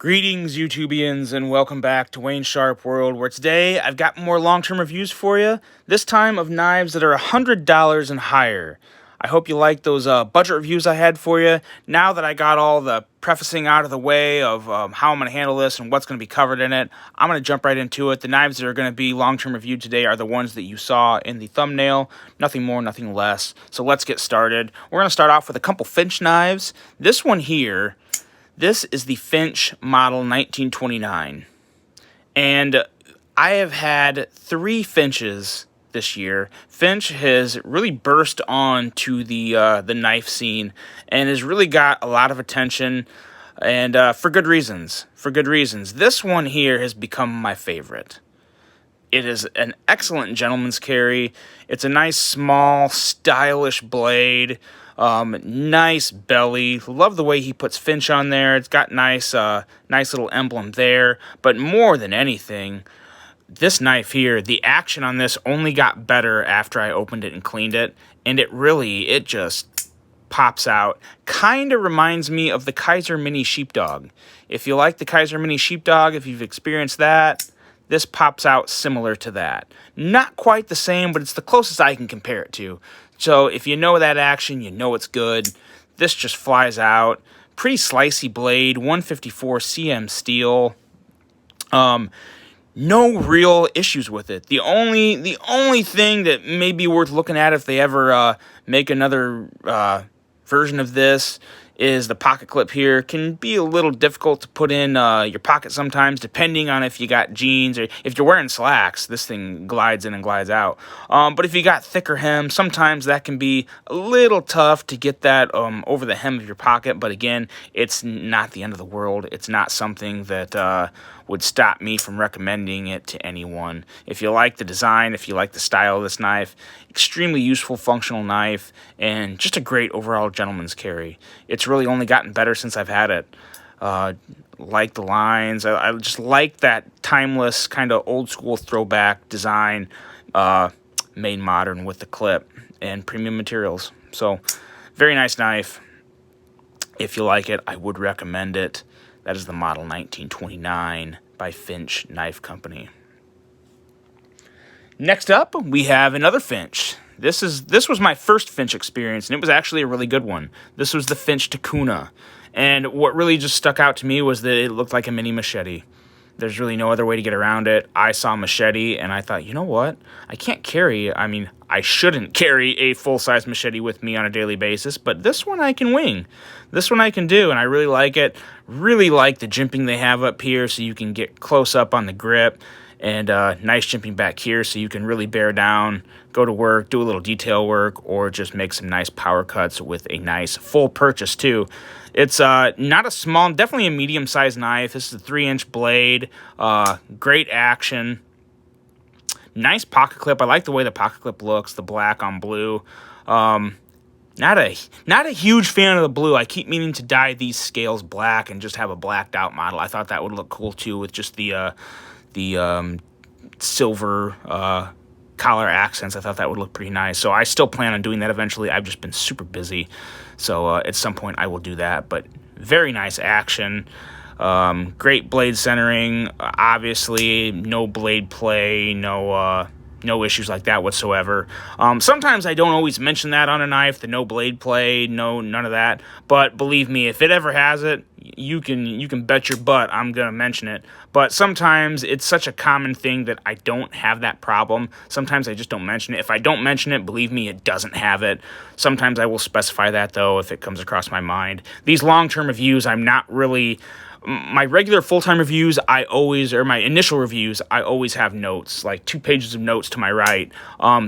Greetings, YouTubians, and welcome back to Wayne Sharp World, where today I've got more long-term reviews for you, this time of knives that are $100 and higher. I hope you like those budget reviews I had for you. Now that I got all the prefacing out of the way of how I'm going to handle this and what's going to be covered in it, I'm going to jump right into it. The knives that are going to be long-term reviewed today are the ones that you saw in the thumbnail. Nothing more, nothing less. So let's get started. We're going to start off with a couple Finch knives. This one here, this is the Finch Model 1929, and I have had 3 Finches this year. Finch has really burst on to the knife scene and has really got a lot of attention, and for good reasons. This one here has become my favorite. It is an excellent gentleman's carry. It's a nice, small, stylish blade. Nice belly. Love the way he puts Finch on there. It's got nice little emblem there. But more than anything, this knife here, the action on this only got better after I opened it and cleaned it. And it just pops out. Kind of reminds me of the Kizer Mini Sheepdog. If you like the Kizer Mini Sheepdog, if you've experienced that, this pops out similar to that. Not quite the same, but it's the closest I can compare it to. So if you know that action, you know it's good. This just flies out. Pretty slicey blade, 154 cm steel. No real issues with it. The only thing that may be worth looking at if they ever make another version of this is the pocket clip here. Can be a little difficult to put in your pocket sometimes, depending on if you got jeans or if you're wearing slacks. This thing glides in and glides out. But if you got thicker hem, sometimes that can be a little tough to get that over the hem of your pocket. But again, it's not the end of the world. It's not something that would stop me from recommending it to anyone. If you like the design, if you like the style of this knife, extremely useful, functional knife, and just a great overall gentleman's carry. It's really only gotten better since I've had it. Like the lines, I just like that timeless kind of old school throwback design, made modern with the clip and premium materials. So very nice knife. If you like it, I would recommend it. That is the Model 1929 by Finch Knife Company. Next up, we have another Finch. This was my first Finch experience, and it was actually a really good one. This was the Finch Tikuna, and what really just stuck out to me was that it looked like a mini machete. There's really no other way to get around it. I saw machete, and I thought, you know what? I shouldn't carry a full-size machete with me on a daily basis, but this one I can wing. This one I can do, and I really like it. Really like the jimping they have up here so you can get close up on the grip, and nice jimping back here so you can really bear down, go to work, do a little detail work, or just make some nice power cuts with a nice full purchase too. It's not a small, definitely a medium-sized knife. This is a 3-inch blade, great action. Nice pocket clip. I like the way the pocket clip looks, the black on blue. Not a huge fan of the blue. I keep meaning to dye these scales black and just have a blacked out model. I thought that would look cool too with just the silver collar accents. I thought that would look pretty nice. So I still plan on doing that eventually. I've just been super busy. So at some point I will do that. But very nice action. Great blade centering. Obviously, no blade play, no issues like that whatsoever. Sometimes I don't always mention that on a knife, the no blade play, none of that. But believe me, if it ever has it, you can bet your butt I'm gonna mention it. But sometimes it's such a common thing that I don't have that problem. Sometimes I just don't mention it. If I don't mention it, believe me, it doesn't have it. Sometimes I will specify that though if it comes across my mind. These long-term reviews, I'm not really. My regular full-time reviews, my initial reviews, I always have notes, like 2 pages of notes to my right.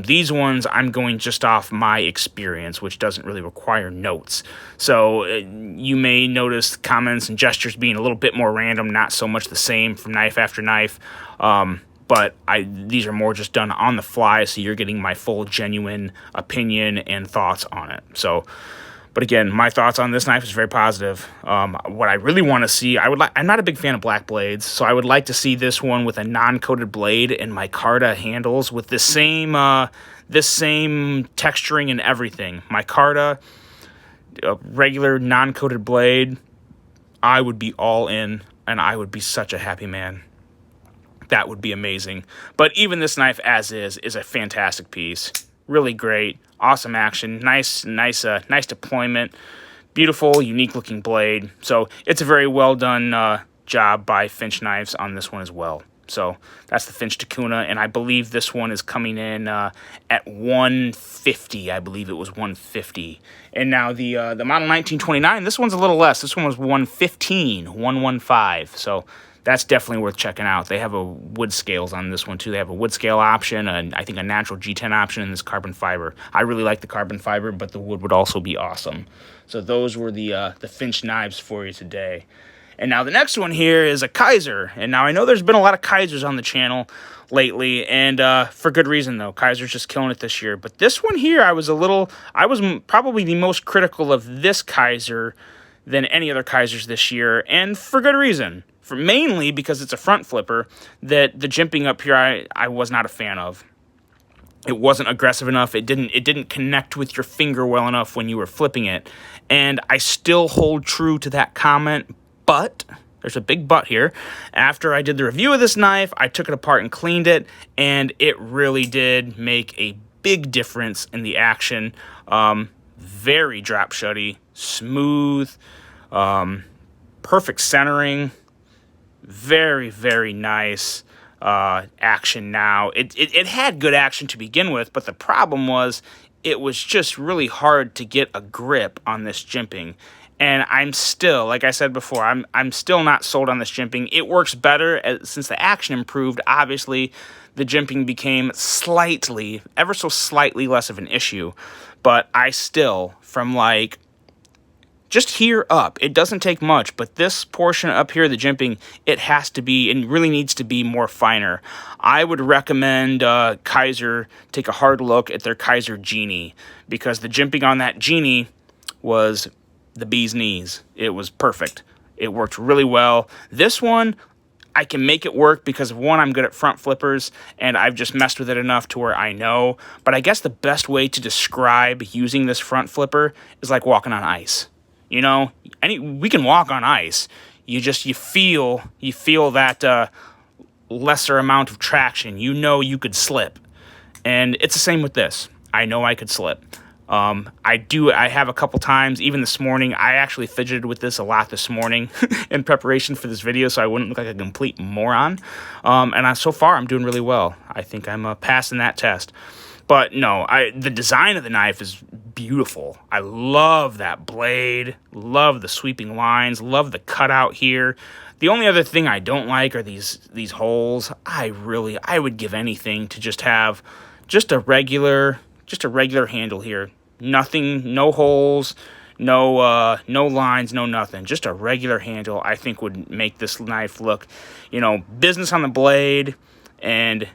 These ones, I'm going just off my experience, which doesn't really require notes. So you may notice comments and gestures being a little bit more random, not so much the same from knife after knife. But these are more just done on the fly, so you're getting my full, genuine opinion and thoughts on it. So. But again, my thoughts on this knife is very positive. What I really want to see, I'm not a big fan of black blades, so I would like to see this one with a non-coated blade and micarta handles with this same texturing and everything. Micarta, a regular non-coated blade, I would be all in, and I would be such a happy man. That would be amazing. But even this knife as is a fantastic piece. Really great, awesome action, nice deployment, beautiful, unique looking blade. So it's a very well done job by Finch Knives on this one as well. So that's the Finch Tikuna, and I believe this one is coming in at 150. I believe it was 150. And now the model 1929, this one's a little less. This one was 115, 115. So that's definitely worth checking out. They have a wood scales on this one too. They have a wood scale option, and I think a natural G10 option, and this carbon fiber. I really like the carbon fiber, but the wood would also be awesome. So those were the Finch knives for you today. And now the next one here is a Kizer. And now I know there's been a lot of Kizers on the channel lately, and for good reason though. Kizer's just killing it this year. But this one here, I was probably the most critical of this Kizer than any other Kizers this year, and for good reason. Mainly because it's a front flipper that the jimping up here I was not a fan of. It wasn't aggressive enough. It didn't connect with your finger well enough when you were flipping it. And I still hold true to that comment, but there's a big but here. After I did the review of this knife, I took it apart and cleaned it, and it really did make a big difference in the action. Very drop shutty, smooth, perfect centering. Very, very nice action now. It had good action to begin with, but the problem was it was just really hard to get a grip on this jimping. And I'm still, like I said before, I'm still not sold on this jimping. It works better since the action improved. Obviously, the jimping became ever so slightly less of an issue. But I still, from like just here up, it doesn't take much, but this portion up here, the jimping, it has to be, and really needs to be more finer. I would recommend Kizer take a hard look at their Kizer Genie, because the jimping on that Genie was the bee's knees. It was perfect. It worked really well. This one, I can make it work because, one, I'm good at front flippers, and I've just messed with it enough to where I know. But I guess the best way to describe using this front flipper is like walking on ice. You know, we can walk on ice. You feel that lesser amount of traction. You know you could slip. And it's the same with this. I know I could slip. I have a couple times, even this morning. I actually fidgeted with this a lot this morning in preparation for this video, so I wouldn't look like a complete moron. So far, I'm doing really well. I think I'm passing that test. But no, the design of the knife is beautiful. I love that blade, love the sweeping lines, love the cutout here. The only other thing I don't like are these holes. I would give anything to just have a regular handle here. Nothing, no holes, no lines, no nothing. Just a regular handle, I think, would make this knife look, business on the blade and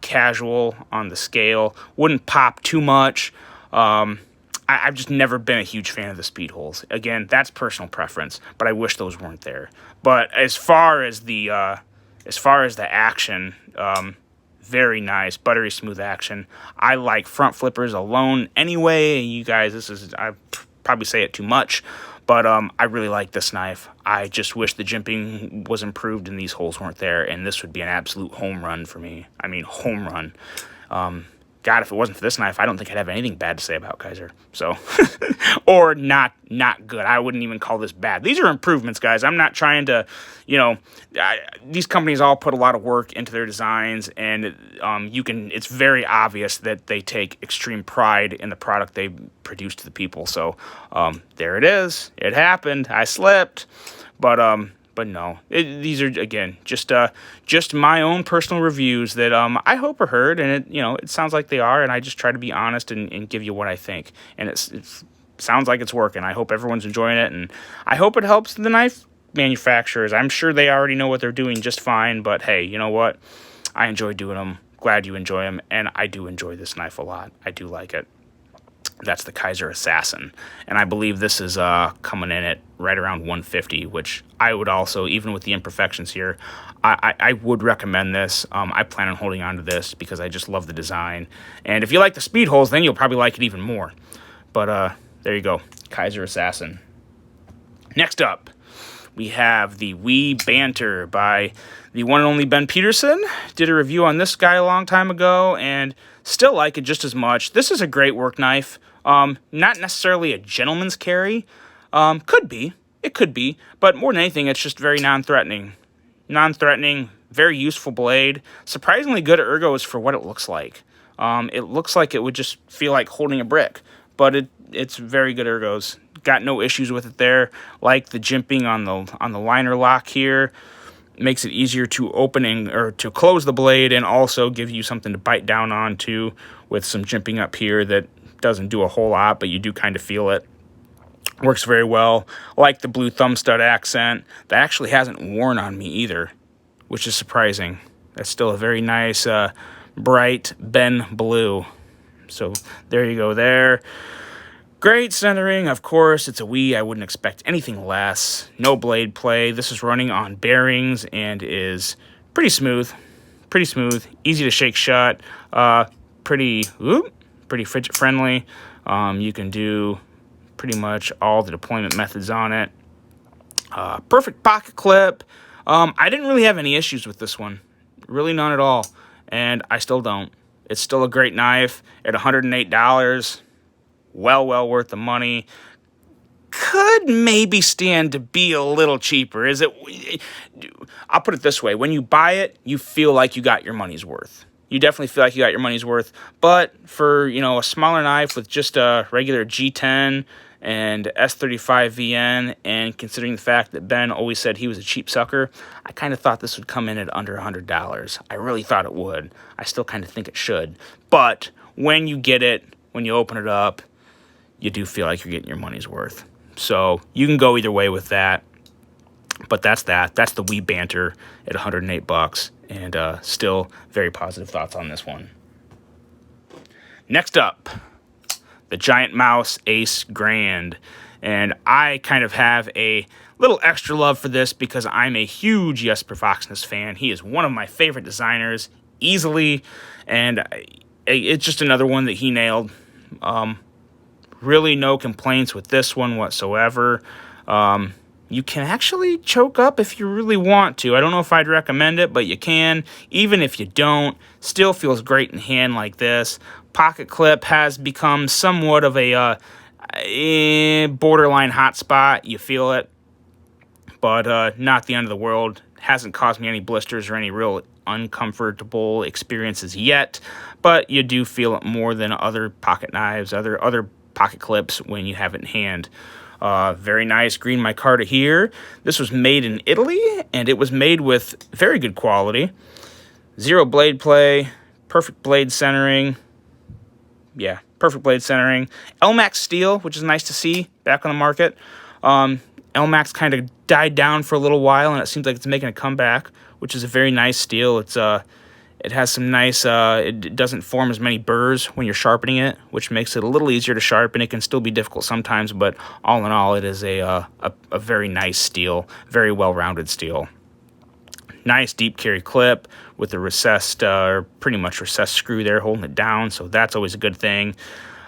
casual on the scale. Wouldn't pop too much. I've just never been a huge fan of the speed holes. Again, that's personal preference, but I wish those weren't there. But as far as the action, very nice, buttery smooth action. I like front flippers alone anyway. You guys, I probably say it too much, but I really like this knife. I just wish the jimping was improved and these holes weren't there, and this would be an absolute home run for me. I mean, home run. God, if it wasn't for this knife, I don't think I'd have anything bad to say about Kizer. So, or not good. I wouldn't even call this bad. These are improvements, guys. I'm not trying to, these companies all put a lot of work into their designs, and it's very obvious that they take extreme pride in the product they produce to the people. So, there it is. It happened. I slipped, but no, these are, again, just my own personal reviews that I hope are heard, and it sounds like they are, and I just try to be honest and give you what I think, and it sounds like it's working. I hope everyone's enjoying it, and I hope it helps the knife manufacturers. I'm sure they already know what they're doing just fine, but hey, you know what? I enjoy doing them. Glad you enjoy them, and I do enjoy this knife a lot. I do like it. That's the Kizer Assassin, and I believe this is coming in at right around 150, which I would also, even with the imperfections here, I would recommend this. I plan on holding on to this because I just love the design, and if you like the speed holes, then you'll probably like it even more. But there you go, Kizer Assassin. Next up, we have the Banter by the one and only Ben Peterson. Did a review on this guy a long time ago, and still like it just as much. This is a great work knife. Not necessarily a gentleman's carry. Could be. It could be. But more than anything, it's just very non-threatening. Non-threatening, very useful blade. Surprisingly good ergos for what it looks like. It looks like it would just feel like holding a brick, but it's very good ergos. Got no issues with it there. Like the jimping on the liner lock here, makes it easier to open or to close the blade, and also give you something to bite down on too, with some jimping up here that doesn't do a whole lot, but you do kind of feel it. Works very well. Like the blue thumb stud accent. That actually hasn't worn on me either, which is surprising. That's still a very nice bright Ben blue. So there you go there. Great centering, of course. It's a Wii. I wouldn't expect anything less. No blade play. This is running on bearings and is pretty smooth. Pretty smooth. Easy to shake shut. Pretty fidget friendly. You can do pretty much all the deployment methods on it. Perfect pocket clip. I didn't really have any issues with this one. Really none at all. And I still don't. It's still a great knife at $108. Well worth the money. Could maybe stand to be a little cheaper. I'll put it this way. When you buy it, you feel like you got your money's worth. You definitely feel like you got your money's worth. But for, a smaller knife with just a regular G10 and S35 VN, and considering the fact that Ben always said he was a cheap sucker, I kind of thought this would come in at under $100. I really thought it would. I still kind of think it should. But when you get it, when you open it up, you do feel like you're getting your money's worth. So you can go either way with that. But that's that. That's the Wii Banter at $108, and still very positive thoughts on this one. Next up, the Giant Mouse Ace Grand. And I kind of have a little extra love for this because I'm a huge Jesper Foxness fan. He is one of my favorite designers, easily, and it's just another one that he nailed. Really no complaints with this one whatsoever. You can actually choke up if you really want to. I don't know if I'd recommend it, but you can. Even if you don't, still feels great in hand like this. Pocket clip has become somewhat of a borderline hotspot. You feel it, but not the end of the world. Hasn't caused me any blisters or any real uncomfortable experiences yet, but you do feel it more than other pocket knives, other pocket clips when you have it in hand. Very nice green micarta here. This was made in Italy, and it was made with very good quality. Zero blade play, perfect blade centering. Yeah, perfect blade centering. LMAX steel, which is nice to see back on the market. LMAX kind of died down for a little while, and it seems like it's making a comeback, which is a very nice steel. It has some nice, it doesn't form as many burrs when you're sharpening it, which makes it a little easier to sharpen. It can still be difficult sometimes, but all in all, it is a very nice steel, very well-rounded steel. Nice deep carry clip with a recessed, pretty much recessed screw there holding it down, so that's always a good thing.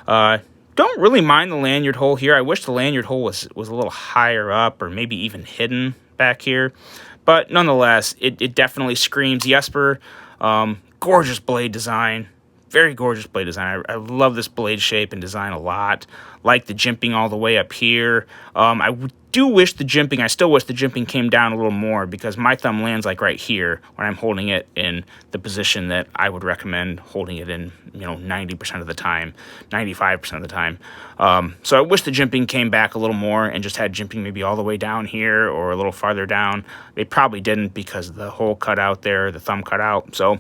Don't really mind the lanyard hole here. I wish the lanyard hole was a little higher up or maybe even hidden back here. But nonetheless, it definitely screams Jesper. Gorgeous blade design. Very gorgeous blade design. I love this blade shape and design a lot. Like the jimping all the way up here. I do wish the jimping, I still wish the jimping came down a little more because my thumb lands like right here when I'm holding it in the position that I would recommend holding it in, 90% of the time, 95% of the time. So I wish the jimping came back a little more and just had jimping maybe all the way down here or a little farther down. They probably didn't because of the hole cut out there, the thumb cut out. So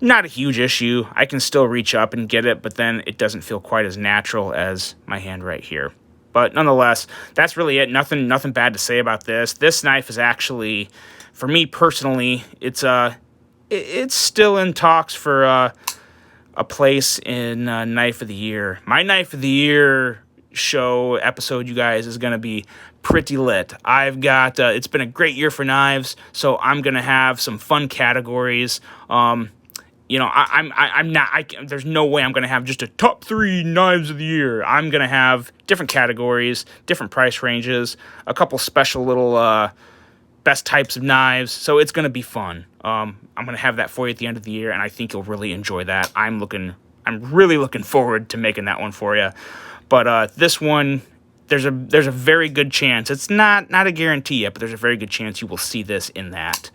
not a huge issue. I can still reach up and get it, but then it doesn't feel quite as natural as my hand right here. But nonetheless, that's really it. Nothing bad to say about this. This knife is actually, for me personally, it's still in talks for a place in Knife of the Year. My Knife of the Year show episode, you guys, is going to be pretty lit. I've got, it's been a great year for knives, so I'm going to have some fun categories. I'm not. There's no way I'm gonna have just a top 3 knives of the year. I'm gonna have different categories, different price ranges, a couple special little best types of knives. So it's gonna be fun. I'm gonna have that for you at the end of the year, and I think you'll really enjoy that. I'm really looking forward to making that one for you. But this one, there's a very good chance. It's not a guarantee yet, but there's a very good chance you will see this in that.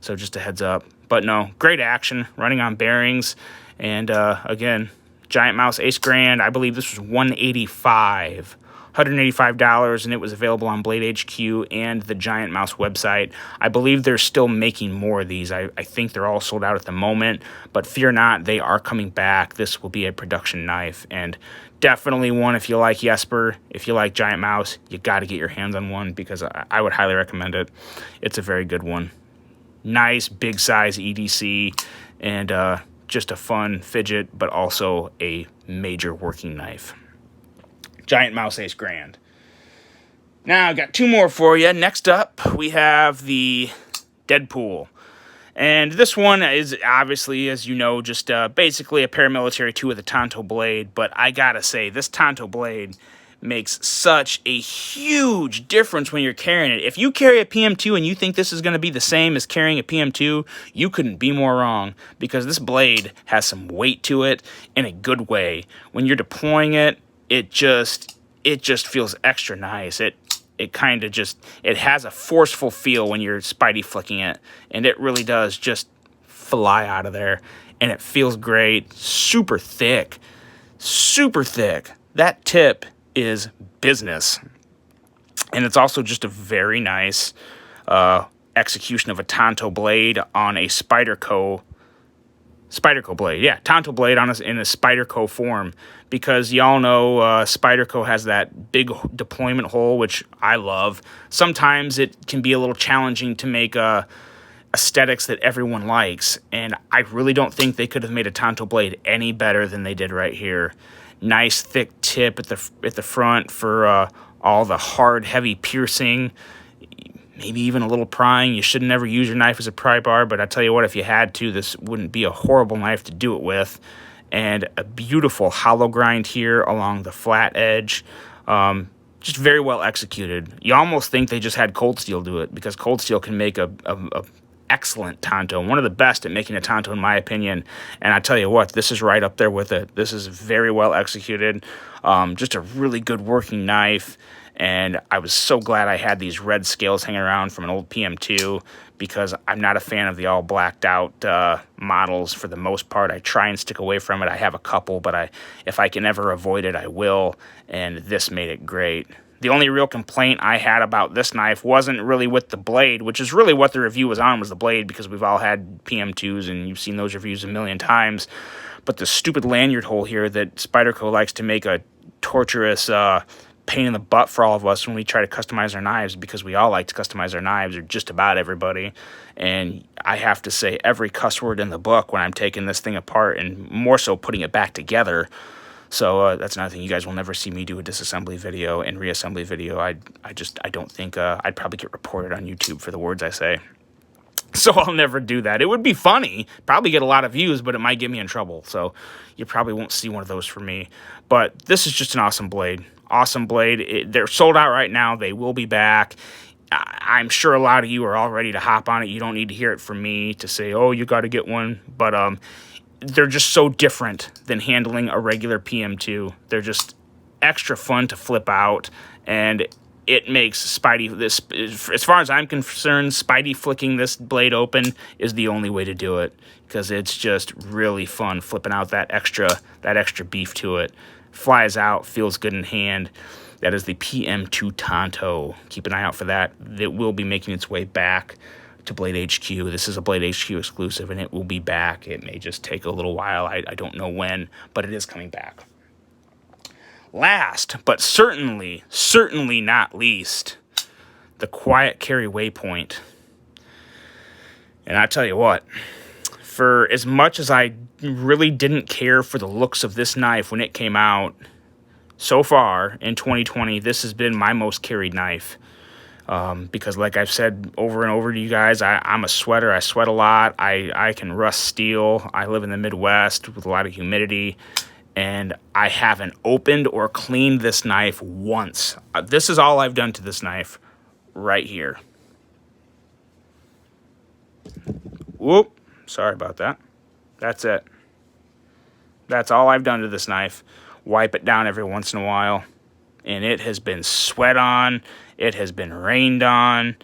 So just a heads up. But no, great action, running on bearings. And again, Giant Mouse Ace Grand, I believe this was $185, and it was available on Blade HQ and the Giant Mouse website. I believe they're still making more of these. I think they're all sold out at the moment, but fear not, they are coming back. This will be a production knife, and definitely one if you like Jesper, if you like Giant Mouse, you got to get your hands on one, because I would highly recommend it. It's a very good one. Nice, big size EDC, and just a fun fidget, but also a major working knife. Giant Mouse Ace Grand. Now, I've got 2 more for you. Next up, we have the Deadpool. And this one is obviously, as you know, just basically a paramilitary 2 with a Tanto blade. But I gotta say, this Tanto blade makes such a huge difference when you're carrying it. If you carry a PM2 and you think this is going to be the same as carrying a PM2, you couldn't be more wrong, because this blade has some weight to it in a good way. When you're deploying it, it just feels extra nice. It kind of just, it has a forceful feel when you're Spidey flicking it, and it really does just fly out of there, and it feels great. Super thick. That tip is business, and it's also just a very nice execution of a Tanto blade on a Spyderco blade. Yeah, Tanto blade in a Spyderco form, because y'all know Spyderco has that big deployment hole, which I love. Sometimes it can be a little challenging to make aesthetics that everyone likes, and I really don't think they could have made a Tanto blade any better than they did right here. Nice thick tip at the front for all the hard, heavy piercing, maybe even a little prying. You should never use your knife as a pry bar, but I tell you what, if you had to, this wouldn't be a horrible knife to do it with. And a beautiful hollow grind here along the flat edge. Just very well executed. You almost think they just had Cold Steel do it, because Cold Steel can make a excellent Tanto, one of the best at making a Tanto in my opinion, and I tell you what, this is right up there with it. This is very well executed, just a really good working knife, and I was so glad I had these red scales hanging around from an old PM2, because I'm not a fan of the all blacked out models for the most part. I try and stick away from it. I have a couple, but if I can ever avoid it, I will, and this made it great. The only real complaint I had about this knife wasn't really with the blade, which is really what the review was on, was the blade, because we've all had PM2s and you've seen those reviews a million times. But the stupid lanyard hole here that Spyderco likes to make a torturous pain in the butt for all of us when we try to customize our knives, because we all like to customize our knives, or just about everybody. And I have to say every cuss word in the book when I'm taking this thing apart, and more so putting it back together. So that's another thing. You guys will never see me do a disassembly video and reassembly video. I don't think I'd probably get reported on YouTube for the words I say. So I'll never do that. It would be funny, probably get a lot of views, but it might get me in trouble. So you probably won't see one of those from me. But this is just an awesome blade. Awesome blade. They're sold out right now. They will be back. I'm sure a lot of you are all ready to hop on it. You don't need to hear it from me to say, oh, you got to get one. But they're just so different than handling a regular PM2. They're just extra fun to flip out, and it makes Spidey, this, as far as I'm concerned, Spidey flicking this blade open is the only way to do it, because it's just really fun flipping out that extra beef to it. Flies out, feels good in hand. That is the PM2 Tanto. Keep an eye out for that. It will be making its way back to Blade HQ. This is a Blade HQ exclusive, and it will be back. It may just take a little while. I don't know when, but it is coming back. Last, but certainly not least, the Quiet Carry Waypoint. And I tell you what, for as much as I really didn't care for the looks of this knife when it came out, so far in 2020, this has been my most carried knife. Because like I've said over and over to you guys, I'm a sweater. I sweat a lot. I can rust steel. I live in the Midwest with a lot of humidity, and I haven't opened or cleaned this knife once. This is all I've done to this knife right here. Whoop, sorry about that. That's it. That's all I've done to this knife. Wipe it down every once in a while. And it has been sweat on. It has been rained on.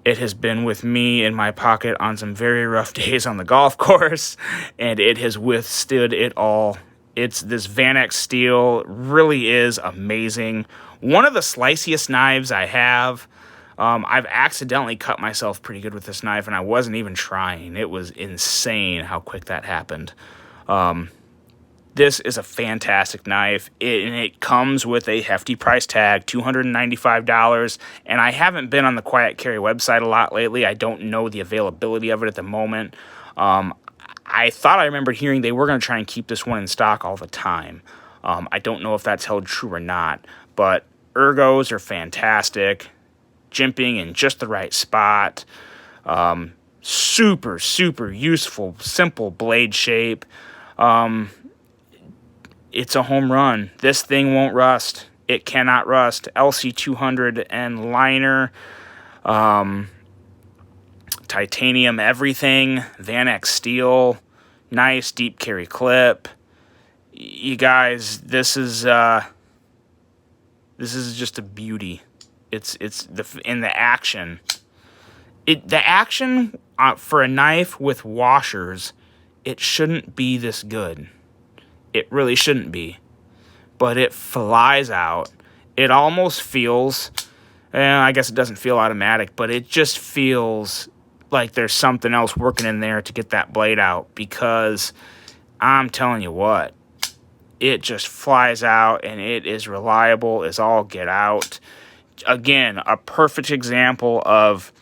It has been with me in my pocket on some very rough days on the golf course. And it has withstood it all. This Van X steel really is amazing. One of the sliciest knives I have. I've accidentally cut myself pretty good with this knife, and I wasn't even trying. It was insane how quick that happened. This is a fantastic knife, and it comes with a hefty price tag, $295, and I haven't been on the Quiet Carry website a lot lately. I don't know the availability of it at the moment. I thought I remembered hearing they were going to try and keep this one in stock all the time. I don't know if that's held true or not, but ergos are fantastic. Jimping in just the right spot. Super, super useful, simple blade shape. It's a home run. This thing won't rust. It cannot rust. LC200 and liner. Titanium everything. Van X steel. Nice deep carry clip. You guys, this is just a beauty. It's the action. The action for a knife with washers, it shouldn't be this good. It really shouldn't be. But it flies out. It almost feels, I guess it doesn't feel automatic, but it just feels like there's something else working in there to get that blade out, because I'm telling you what, it just flies out and it is reliable as all get out. Again, a perfect example of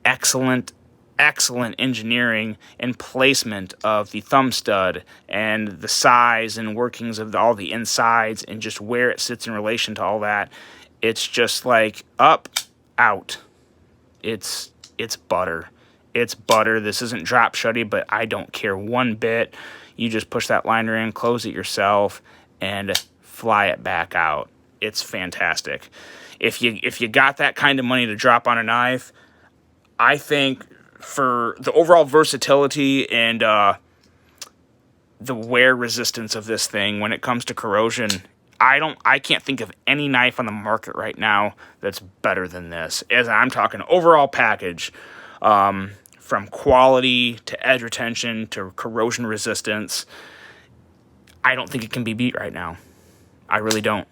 excellent engineering and placement of the thumb stud and the size and workings of all the insides and just where it sits in relation to all that. It's just like up, out. It's butter. It's butter. This isn't drop shutty, but I don't care one bit. You just push that liner in, close it yourself, and fly it back out. It's fantastic. If you got that kind of money to drop on a knife, I think for the overall versatility and the wear resistance of this thing when it comes to corrosion, I can't think of any knife on the market right now that's better than this. As I'm talking overall package, from quality to edge retention to corrosion resistance, I don't think it can be beat right now. I really don't.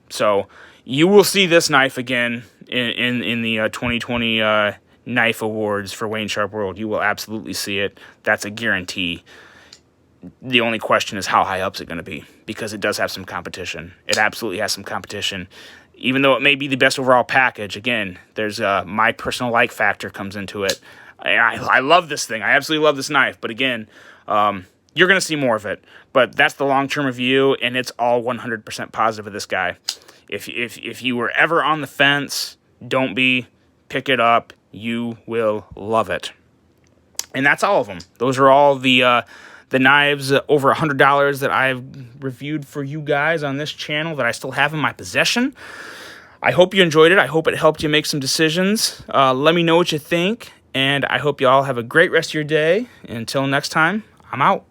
So you will see this knife again in the 2020 Knife Awards for Wayne Sharp World. You will absolutely see it. That's a guarantee. The only question is how high up is it going to be, because it does have some competition. It absolutely has some competition. Even though it may be the best overall package, again, there's my personal like factor comes into it. I love this thing. I absolutely love this knife. But again, you're going to see more of it. But that's the long-term review, and it's all 100% positive of this guy. If you were ever on the fence, don't be. Pick it up. You will love it. And that's all of them. Those are all the knives over $100 that I've reviewed for you guys on this channel that I still have in my possession. I hope you enjoyed it. I hope it helped you make some decisions. Let me know what you think, and I hope you all have a great rest of your day. Until next time, I'm out.